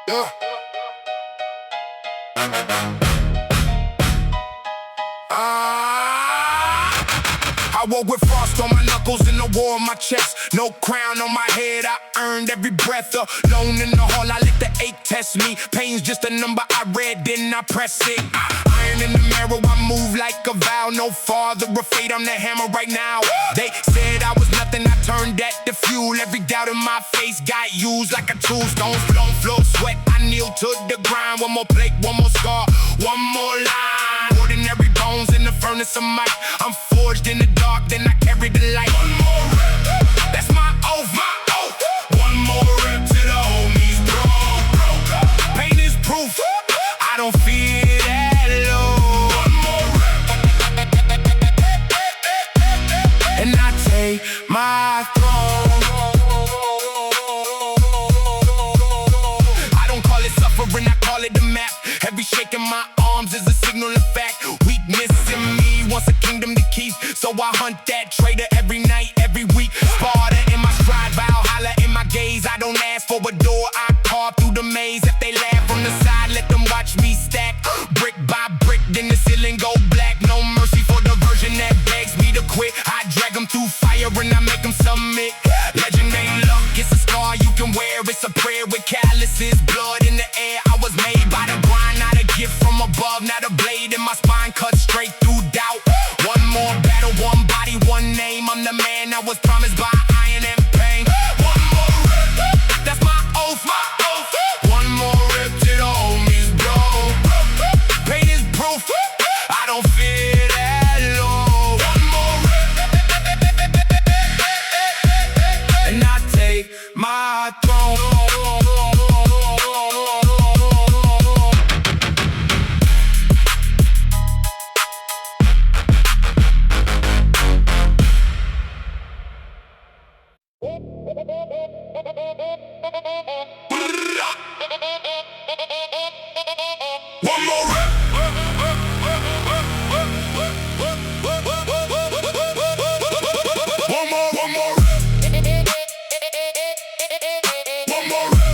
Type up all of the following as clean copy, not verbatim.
Yeah. I woke with frost on my knuckles and a war on my chest. No crown on my head, I earned every breath. Alone in the hall, I let the ache test me. Pain's just a number I read, then I press it. Iron in the mirror, I move like a vow. No father of fate, I'm the hammer right now. They said I was nothing, I turned that to fuel. Every doubt in my face got used like a tool. Stones don't flow, sweat, I kneel to the grind. One more plate, one more scar, one more line. Ordinary bones in the furnace of might. I'm forged in the dark, then I carry the light. One more rep, that's my oath, my oath. One more rep to the homies, broke. Pain is proof, I don't fear that low. One more rep, and I take my throne. I don't call it suffering, I call it the map. Every shake in my arms is a signal of fact. Weakness in me wants a kingdom to keep, so I hunt that traitor every night, every week. Sparta in my stride, Valhalla in my gaze. I don't ask for a door, I carve through the maze. If they laugh on the side, let them watch me stack. Brick by brick, then the ceiling go black. No mercy for the version that begs me to quit. I drag them through fire and I make them submit. Legend ain't luck, it's a scar you can wear. It's a prayer with calluses, blood in the air. I was made by the grind, not a gift from above. Not a blade in my spine, cut straight through doubt. One more battle, one body, one name. I'm the man I was promised by iron and pain. One more rep, that's my oath, my oath. One more rep to the homies, bro. Pain is proof, I don't fear that low. One more rep, and I take my throne. One more rep. One more rep. One more rep. One more rep.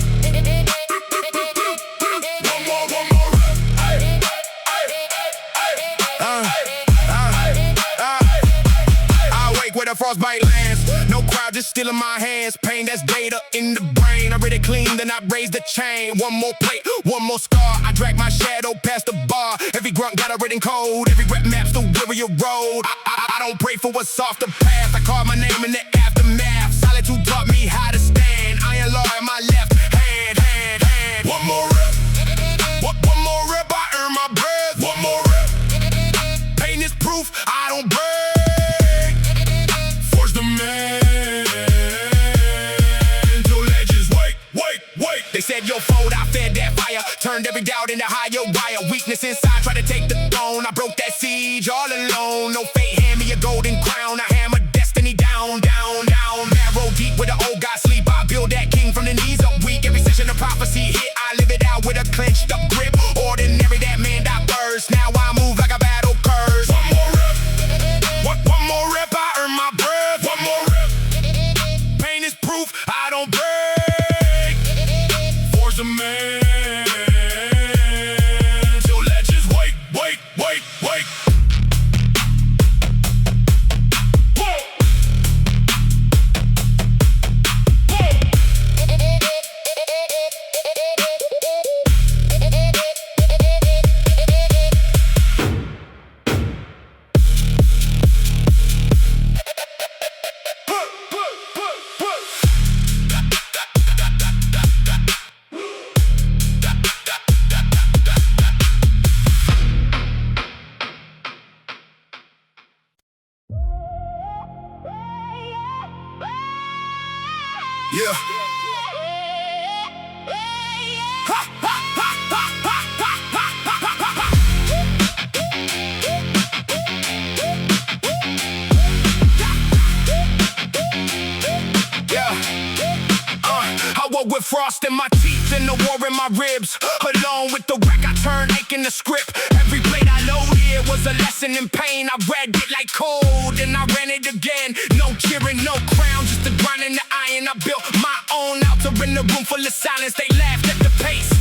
I wake where the frostbite lands. No crowd, just still in my hands. Pain, that's data in the brain. I read it clean, then I raise the chain. One more plate, one more scar. I drag my shadow past the bar. Every grunt got a written code. Every rep maps the warrior road. I don't pray for what's off the path. I carve my name in the aftermath. Solitude taught me how to stand. Iron law in my left hand. One more rep. One more rep, I earn my breath. One more rep. Pain is proof, I don't break. Forge the man. They said you'll fold, I fed that fire. Turned every doubt into higher wire. Weakness inside, try to take the throne. I broke that siege all alone. No fate, hand me a golden crown. I hammer destiny down. Marrow deep where the old guys sleep. I build that king from the knees up weak. Every session of prophecy hit, I live it out with a clenched up grip. Ordinary, that man that burst. Now I move like a battle curse. One more rep. One more rep, I earn my breath. One more rep. Pain is proof, I don't break. A man till legends wait. Whoa. Yeah. I woke with frost in my teeth and the war in my ribs. Alone with the wreck, I turned ache in the script. Every blade I loaded was a lesson in pain. I read it like cold and I ran it again. No cheering, no crown, just the grind and the iron. I built my own altar in a room full of silence. They laughed at the pace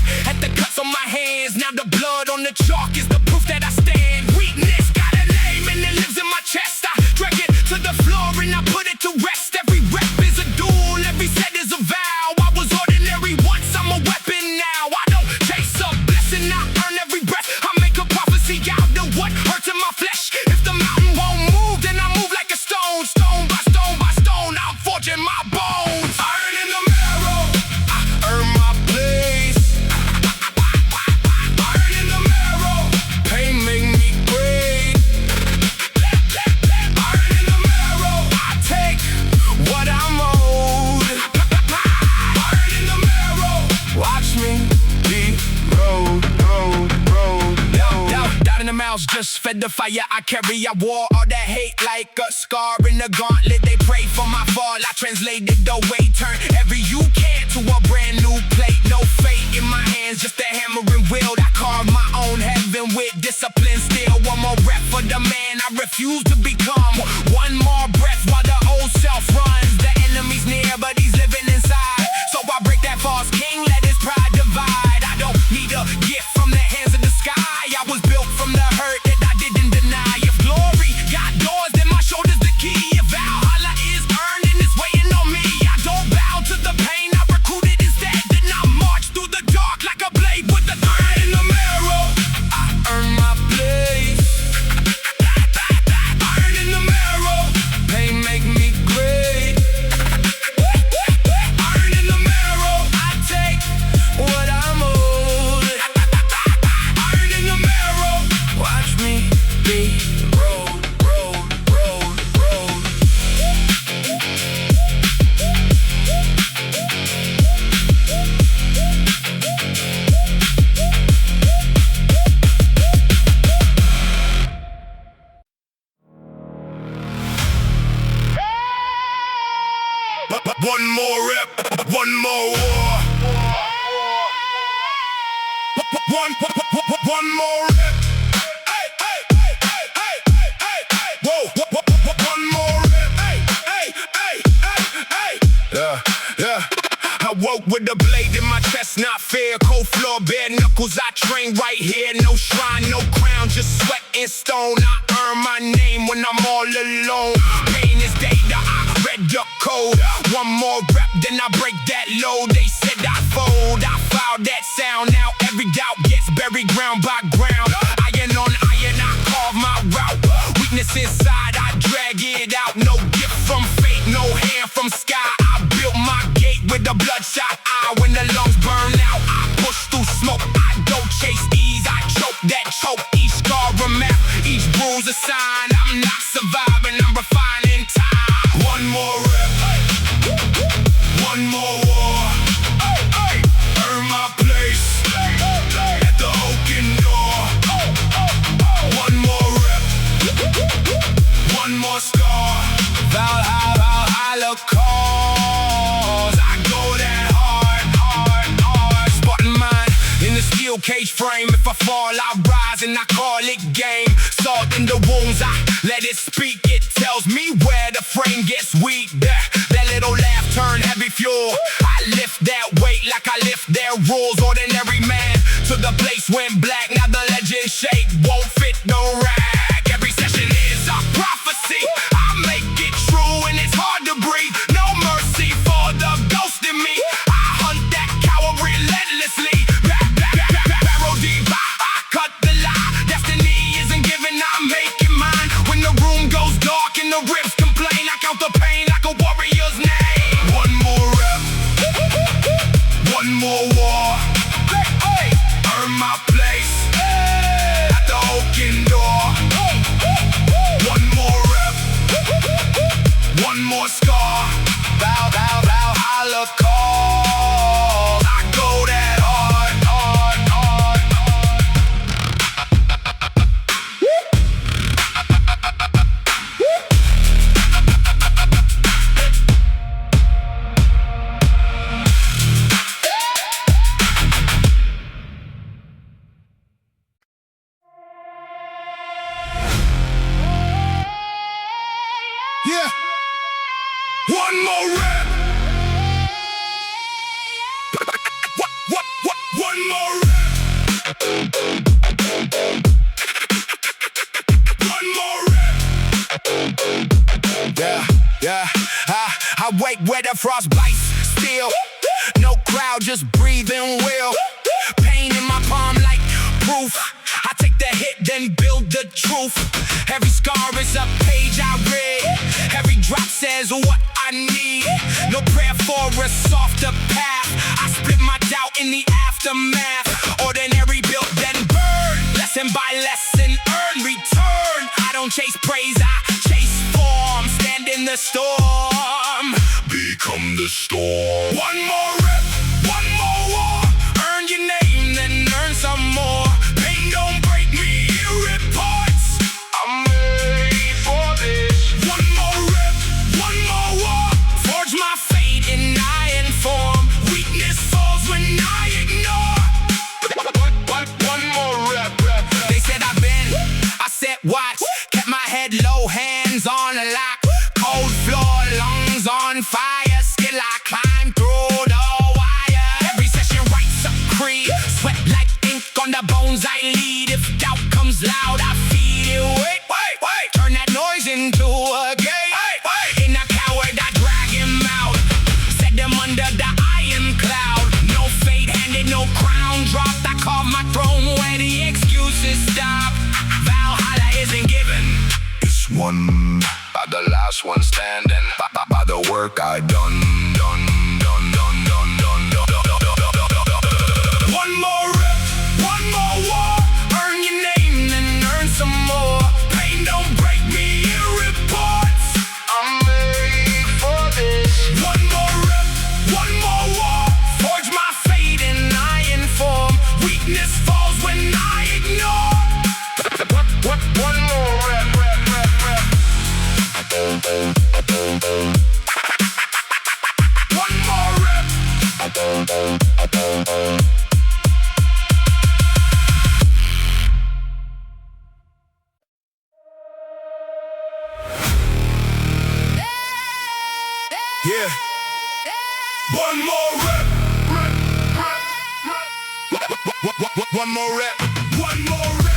marks on my hands. Now the blood on the chalk is the proof that I stand. Weakness got a name and it lives in my chest. I drag it to the floor and I put it to rest. Every rep is a duel, every set is a vow. I was ordinary once, I'm a weapon now. I don't chase a blessing, I earn every breath. I make a prophecy out of what hurts in my flesh. If the mountain won't move, then I move like a stone. Stone by stone by stone, I'm forging my bones. Iron in the marrow, I earn my place. Iron in the marrow, pain make me great. Iron in the marrow, I take what I'm owed. Iron in the marrow, watch me be road. Doubt in the mouths, just fed the fire I carry. I wore all that hate like a scar in the gauntlet. They pray for my fall, I translated the way. Turn every you can to a brand new plate. No fate in my hands, just a hammer and wheel. I carve my own heaven with discipline still. One more breath for the man I refuse to become. One more breath while the old self runs. The enemy's near, but he's living inside. So I break that false king, let his pride divide. I don't need a gift from the hands of the sky. I was built from the hurt that I didn't deny. If glory got doors, then my shoulder's the key. If Valhalla is earned and it's waiting on me, I don't bow to the pain, I recruited instead. Then I march through the dark like a blade with the thread in the marrow. I earn my place. Iron in the marrow, pain make me great. Iron in the marrow, I take what I'm owed. Iron in the marrow, watch me be road. One more rep, one more war. One more rep. Hey, hey, hey, hey, hey, hey, hey. Whoa, one more rep. Hey, hey, hey, hey, hey. Yeah. I woke with a blade in my chest, not fair. Cold floor, bare knuckles, I train right here. No shrine, no crown, just sweat and stone. I earn my name when I'm all alone. Pain is data, I read the code. One more rep, then I break that load. They said I fold, I filed that sound. Now every doubt gets buried ground by ground. Iron on iron, I carve my route. Weakness inside, I drag it out. No gift from fate, no hand from sky. I built my gate with a bloodshot eye. When the lungs burn out, I push through smoke. I don't chase ease, I choke that choke. Each scar a map, each bruise a sign. I'm not surviving, I'm refining time. One more rep, one more war. Earn my place at the oaken door. One more rep, one more scar. Valhalla calls. I go that hard. Spartan mind in the steel cage frame. If I fall, I rise and I call it game. Salt in the wounds, I let it speak. It tells me where the frame gets weak. That little laugh turn heavy fuel. I lift that weight like I lift their rules. Ordinary man to the place went black. Now the legend shake won't fit no rag. Every session is a prophecy. I make it true and it's hard to breathe. No mercy for the ghost in me. I hunt that coward relentlessly. Barrel deep, I cut the lie. Destiny isn't given, I'm making mine. When the room goes dark and the ribs complain, I count the pain like a warrior's name. One more rep, one more war. Earn my place One more rep. Yeah. I wake where the frost bites still. No crowd, just breathing will. Pain in my palm like proof. I take the hit, then build the truth. Every scar is a page I read. Every drop says what I need. No prayer for a softer path. I split my doubt in the aftermath. Ordinary built, then burn. Lesson by lesson, earn return. I don't chase praise, I chase form. Stand in the storm, become the storm. One more rep, one more war. Earn your name, then earn some more. Pain don't break me, it reports. I'm made for this. One more rep, one more war. Forge my fate in iron form. Weakness falls when I ignore. One more rep. They said I've been, I said watch. Kept my head low, hands on lock. Cold floor, lungs on fire. Still I climb through the wire. Every session writes a creed. Sweat like ink on the bones I lead. If doubt comes loud, I feed it. Wait. Turn that noise into a gate. In a coward, I drag him out. Set them under the iron cloud. No fate handed, no crown dropped. I carve my throne where the excuses stop. Valhalla isn't given. It's won by the last one standing. By the work I done. One more rep, one more war. Earn your name, then earn some more. Pain don't break me, it reports. I'm made for this. One more rep, one more war. Forge my fate in iron form. Weakness falls when I ignore. One more rep. One more rep. Yeah. One more rep. One more rep. One more rep.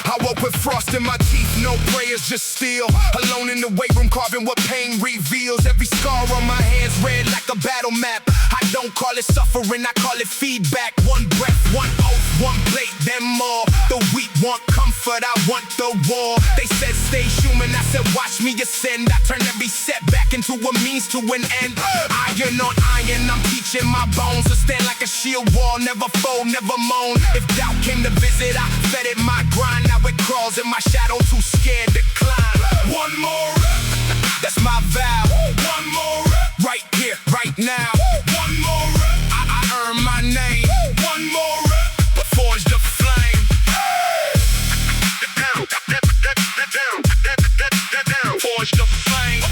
I woke with frost in my teeth, no prayers, just steel. Alone in the weight room, carving what pain reveals. Every scar on my hands red like a battle map. I don't call it suffering, I call it feedback. One breath, one oath, one plate, then more. The weak want comfort, I want the war. They said stay human, I said watch me ascend. I turn every setback into a means to an end. Iron on iron, I'm teaching my bones to stand like a shield wall. Never fold, never moan. If doubt came to visit, I fed it my grind. Now it crawls in my shadow, too scared to climb. One more rep, that's my vow. One more rep, right here, right now. One more rep, I earn my name. One more rep, forge the flame. Forge the flame.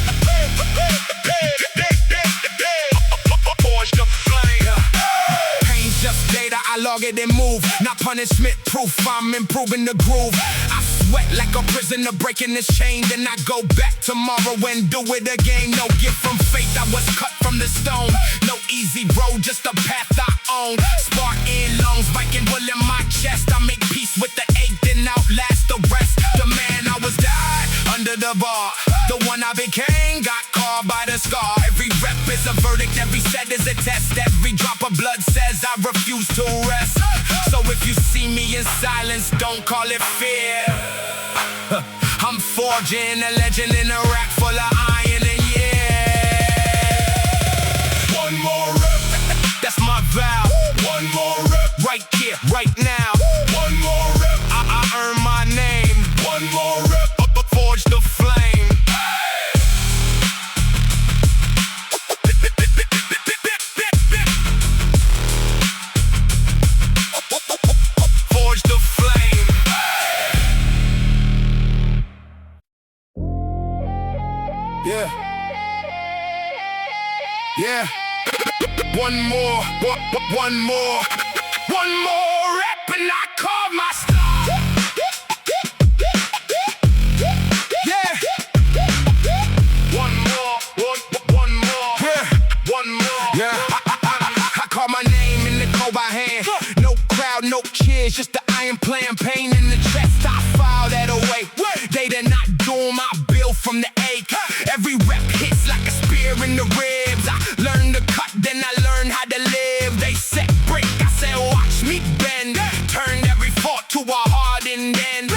Forge the flame. Pain's just data, I log it and move. Not punishment proof, I'm improving the groove. I sweat like a prisoner breaking this chain. Then I go back tomorrow and do it again. No gift from fate, I was cut from the stone. No easy road, just a path I own. Spark in lungs, Viking will in my chest. I make peace with the ache, then outlast the rest. The man I was died under the bar. The one I became got carved by the scar. Every rep is a verdict, every set is a test. Every drop of blood says I refuse to rest. So if you see me in silence, don't call it fear. I'm forging a legend in a rack full of iron and yeah. One more rep, that's my vow. One more rep, right here, right now. One more rep, I earn my name. One more rep, forge the flame. Forge the flame. Yeah. One more rep and I carve my star. Yeah. from the ache. Every rep hits like a spear in the ribs. I learned to cut, then I learned how to live. They said break, I said watch me bend. Turned every fault to a hardened end.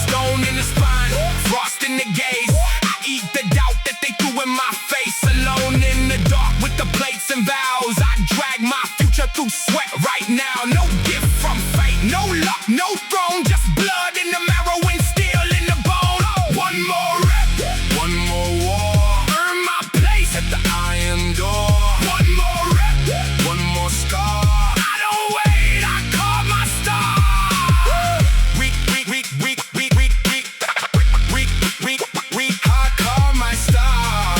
Stone in the spine, frost in the gaze. I eat the doubt that they threw in my face. Alone in the dark with the plates and vows. I drag my future through sweat right now. No gift from fate, no luck, no throne. Just blood in the marrow and steel in the bone. One more rep, one more war. Earn my place at the iron door. One more rep, one more scar. I don't wait, I call my star. I call my star.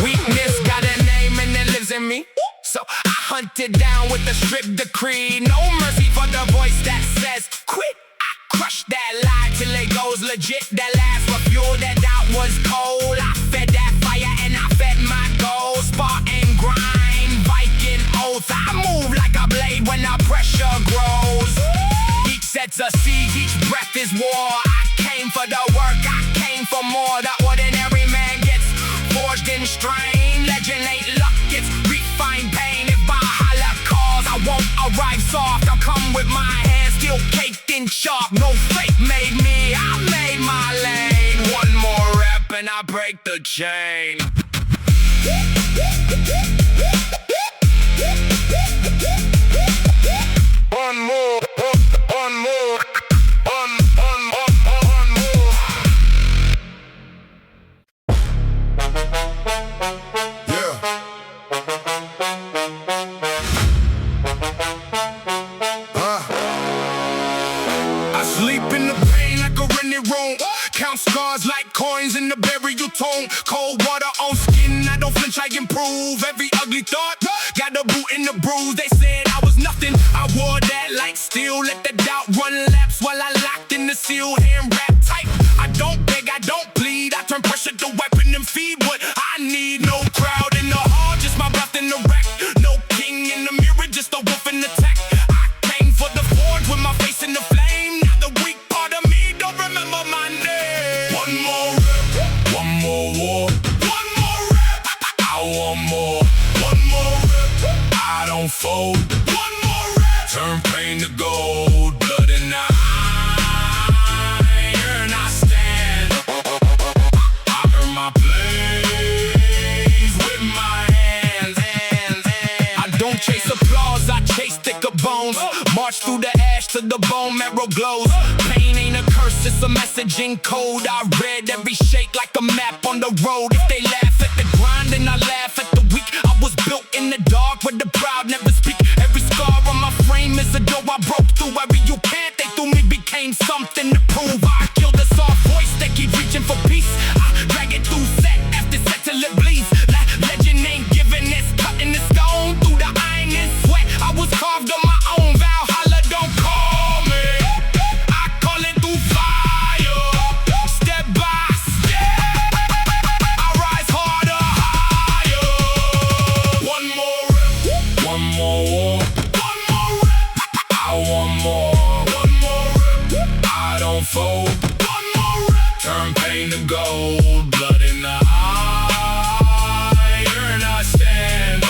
Weakness got a name and it lives in me. So I hunt it down with a strict decree. No mercy for the voice that says quit. I crush that lie till it goes legit. That last fuel, that doubt was cold. I fed that fire and I fed my goals. Spartan grind, Viking oath. I move like a blade when the pressure grows. Each set's a siege, each breath is war. I came for the work, I came for more. The ordinary man gets forged in strain. Legend ain't luck, it's refined pain. If Valhalla calls, I won't arrive soft. I'll come with my hands still caked in chalk. No fate made me, I made my lane. One more rep and I break the chain. One more, one more, one more. Yeah. I sleep in the pain like a rented room. Count scars like coins in the burial tomb. Cold water on skin, I don't flinch, I improve. Every ugly thought got a boot in the bruise. They said I was nothing, I wore that like steel. Let the doubt run laps while I locked in the seal. Hand wrap tight, I don't beg, I don't plead. I turn pressure to weapon and feed what I need. No crowd in the hall, just my breath in the wreck. No king in the mirror, just a wolf in the tech. I came for the forge with my face in the flame. Now the weak part of me don't remember my name. One more rep, one more war. One more rep, I want more. One more rep, I don't fold. One more rep, turn pain to gold. Blood in the iron, I stand. I earn my place with my hands. I don't chase applause, I chase thicker bones. March through the ash to the bone marrow glows. Pain ain't a curse, it's a messaging code. I read every shake like a map on the road. If they laugh at the grind, then I laugh at the weak. I was built in the dark where the proud never speak. Every scar on my frame is a door I broke through. Every you can't, they threw me became something to prove. I killed a soft voice that keep reaching for peace. I drag it through set after set till it bleeds. Legend ain't giving this, cutting the stone through the iron and sweat. I was carved on my own. Valhalla don't call me, I call it through fire. Step by step, I rise harder, higher. One more rep, one more war. One more rep, I want more. One more rep, I don't fold. One more rep, turn pain to gold. Blood in the iron, I stand.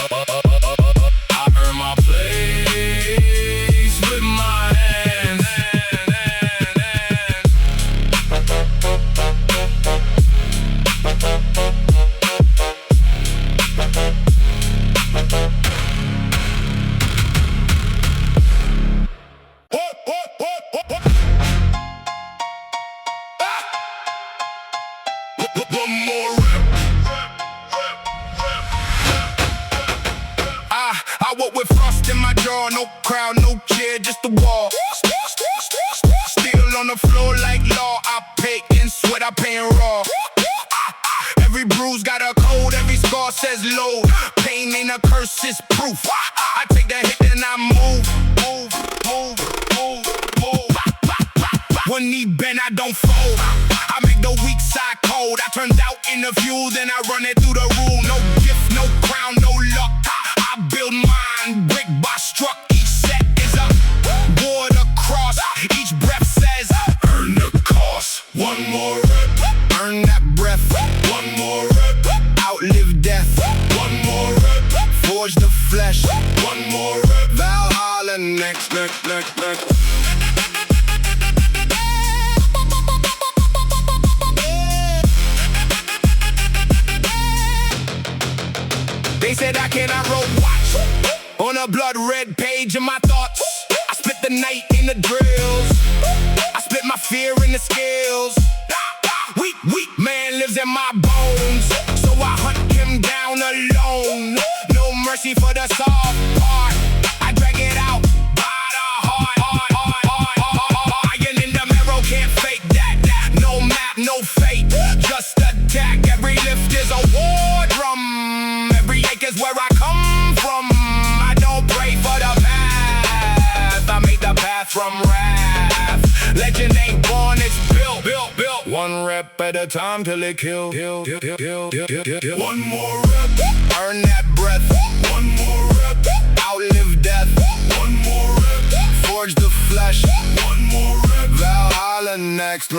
I earn my place with my hands. One more rep. I walk with frost in my jaw. No crowd, no chair, just the wall. Still on the floor like law. I pay in sweat, I pay in raw. Every bruise got a code, every scar says load. Pain ain't a curse, it's proof. I take the hit and I move. One knee bend, I don't fold. I make the weak side cold. I turn doubt into fuel, then I run it through the rule. No gift, no crown, no luck. I build mine, brick by struck. Each set is a war across. Each breath says, earn the They said I cannot roll watch on a blood red page of my thoughts. I split the night in the drills. I split my fear in the scales. Weak man lives in my bones, so I hunt him down alone. No mercy for the soft part. I drag it out by the heart. Iron in the marrow, can't fake that. No map, no fate, just attack. Every lift is a war drum. Every ache is where I come from. I don't pray for the path, I make the path from wrath. Legend ain't born, it's built. One rep at a time till it kill. One more rep, earn that breath. One more rep, outlive death. One more rep, forge the flesh. One more rep, Valhalla next.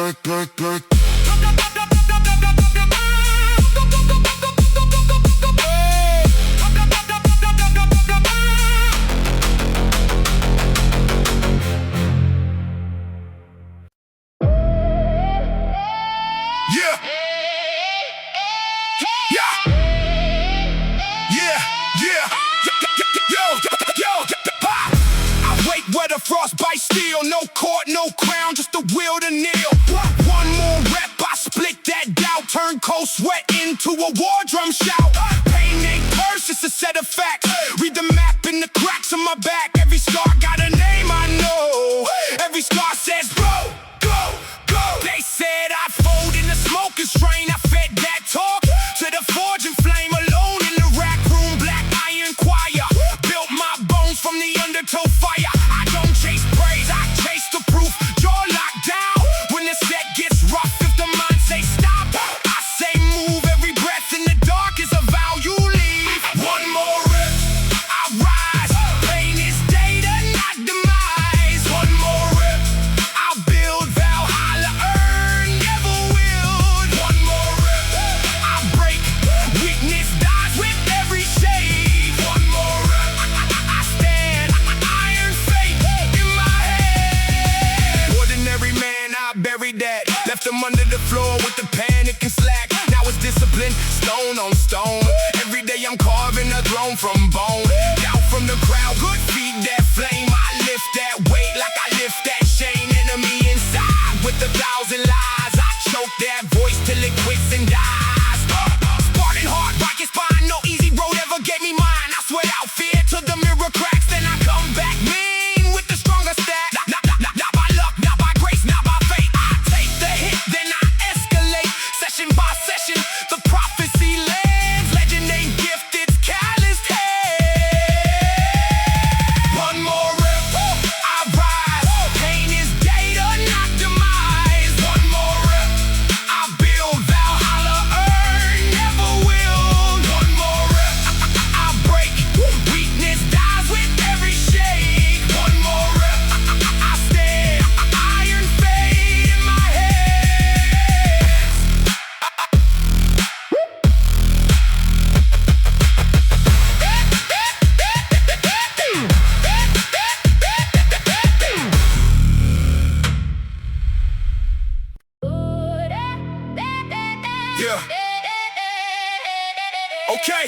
Where the frostbite steel, no court, no crown, just the will to kneel. One more rep, I split that doubt, turn cold sweat into a war drum shout. Pain ain't curse, it's a set of facts. Read the map in the cracks of my back. Every scar got a name I know. Every scar says go, go, go. They said I fold in the smoking strain. I fed that talk to the forging flame. Alone in the rack room, black iron choir. Built my bones from the undertow fire. Chase praise, I chase the proof. Jaw locked down when the set gets rough. If the mind say stop, I say move. Every breath in the dark is a vow you leave. One more rip, I rise. Pain is data, not demise. One more rip, I'll build. Valhalla earn, never wield. One more rip, I break. Weakness dies with every shade. One more rip, I stand. Iron fate. Buried that, left him under the floor with the panic and slack. Now it's discipline, stone on stone. Every day I'm carving a throne from bone. Doubt from the crowd, good feed that flame. I lift that weight like I lift that shame. Enemy inside with 1,000 lies. I choke that voice till it quits and dies. Spartan heart, rocket spine, no easy road ever gave me mine. I sweat out fear till the mirror cracks, then I come back mean with the stronger stack. Not by luck, not by grace, not by fate. Then I escalate, session by session, the prophecy lands. Legend ain't gift, it's calloused hands. One more rip, I rise. Pain is data, not demise. One more rip, I build. Valhalla earn, never wield. One more rip, I break. Weakness dies with every shake. One more rip, I stand. Iron fade in my head. Yeah. Okay.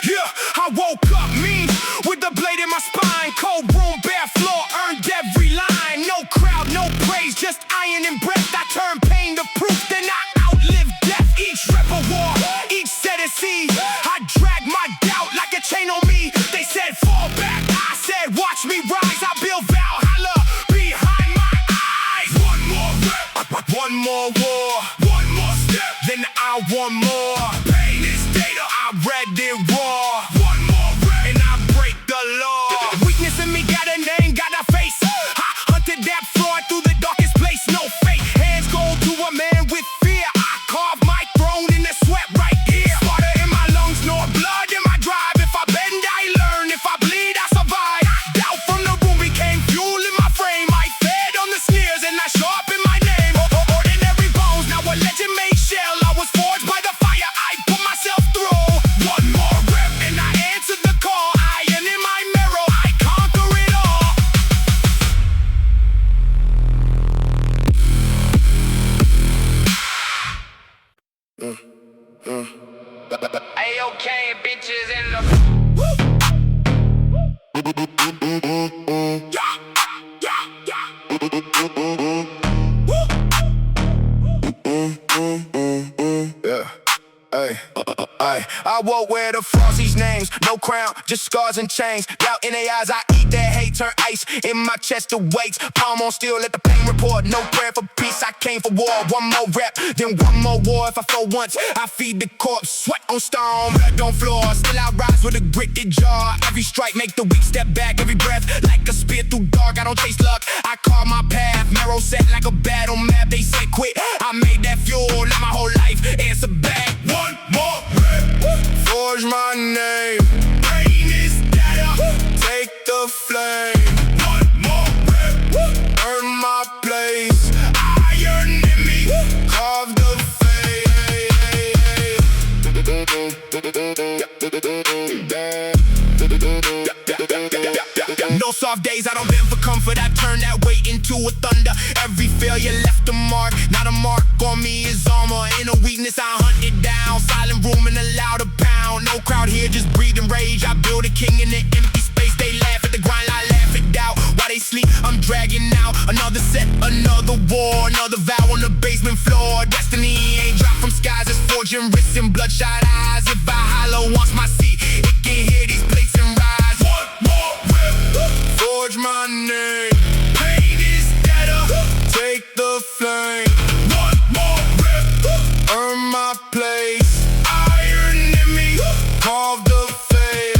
Yeah. I woke up mean with the blade in my spine. Cold room, bare floor, earned every line. No crowd, no praise, just iron and breath. I turn pain to proof, then I outlive death. Each rep a war, each set a seed. I drag my doubt like a chain on me. They said fall back, I said watch me rise. I build Valhalla behind my eyes. One more rep, one more war, one more step, then I want more. Pain is data, I read it raw. One more rep, and I break the law. Weakness in me got a name, got a face. I hunted that fraud through the darkest place. No fake, hands go to a man with fear. I carve my throne in the sweat right here. Water in my lungs, nor blood in my drive. If I bend, I learn. If I bleed, I survive. Doubt from the room became fuel in my frame. I fed on the sneers and I sharpened my name. Ordinary bones, now a legend made shell. I was forged by the fire I I woke with the Frosties names. No crown, just scars and chains. Doubt in their eyes, I eat that hate, turn ice in my chest to weights. Palm on steel, let the pain report. No prayer for peace, I came for war. One more rep, then one more war. If I fall once, I feed the corpse. Sweat on stone, blood on floor. Still I rise with a gritted jaw. Every strike make the weak step back. Every breath like a spear through dark. I don't chase luck, I carve my path. Marrow set like a battle map. They said quit, I made that fuel. Now my whole life answer back. One more rep, forge my name. Pain is data, take the flame. One more rep, earn my place. Iron in me, carve the No soft days, I don't bend for comfort. I turn that weight into a thunder. Every failure left a mark. Not a mark on me is armor. In a weakness, I hunt it down. Silent room and a louder pound. No crowd here, just breathing rage. I build a king in the empty space. They laugh at the grind, I laugh it out. While they sleep, I'm dragging out. Another set, another war. Another vow on the basement floor. Destiny ain't dropped from skies. It's forging wrists and bloodshot eyes. If I hollow wants my seat, it can hear these plates and rise. One more rip, forge my name. Pain is data, take the flame. One more rip, earn my place. Iron in me, carve the fate.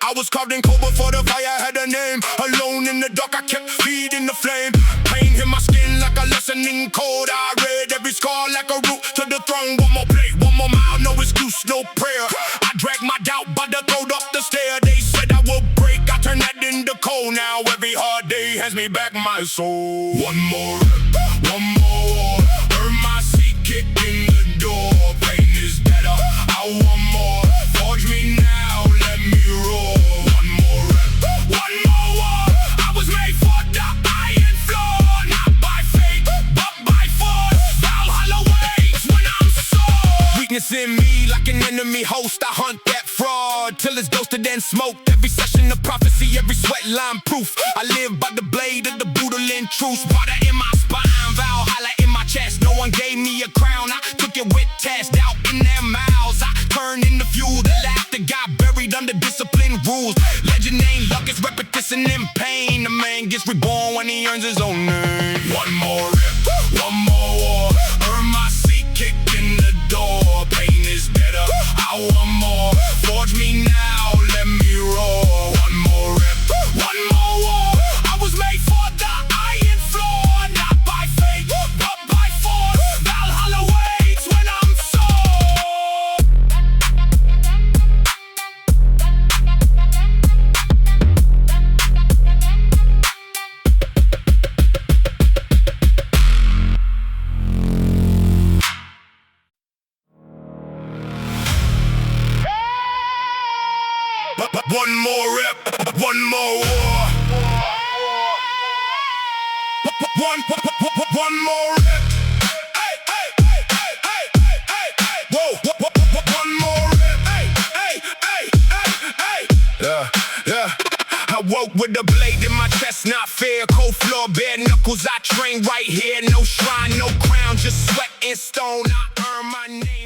I was carved in cold before the fire had a name. Alone in the dark, I kept feeding the flame. Pain hit my skin like a lessening cold. I read every scar like a route to the throne. One more plate, one more mile, no excuse, no prayer. I dragged my doubt by the throat up the stair. They said I would break, I turned that into cold. Now every hard day hands me back my soul. One more rep, one more. Earn my seat, kick in the door. Pain is better, I want more. Forge me now, let me roar. One more rep, one more war. I was made for the iron floor. Not by fate, but by force. Valhalla waits when I'm sore. Weakness in me like an enemy host. I hunt that fraud till it's ghosted and smoked. Every session of prophecy, every sweat line proof. I live by the blade of the brutal in truth. Sparta in my spine, Valhalla in my chest. No one gave me a crown, I took it with test. Out in their mouths, I turned into fuel. The laughter got buried under discipline rules. Legend ain't luck, it's repetition and pain. The man gets reborn when he earns his own name. One more rip, one more war. Earn my seat, kick in the door. Pain is better, I want more. Forge me now, let me roar. One more rip, one more war. I was made for the iron floor. Not by fate, but by force. Valhalla waits when I'm sore. One more rep, one more war. One more rep. Hey, hey, hey, hey, hey, hey, hey. Whoa, one more rep. Hey, hey, hey, hey, hey. Yeah. I woke with a blade in my chest, not fair. Cold floor, bare knuckles. I train right here. No shrine, no crown, just sweat and stone. I earn my name.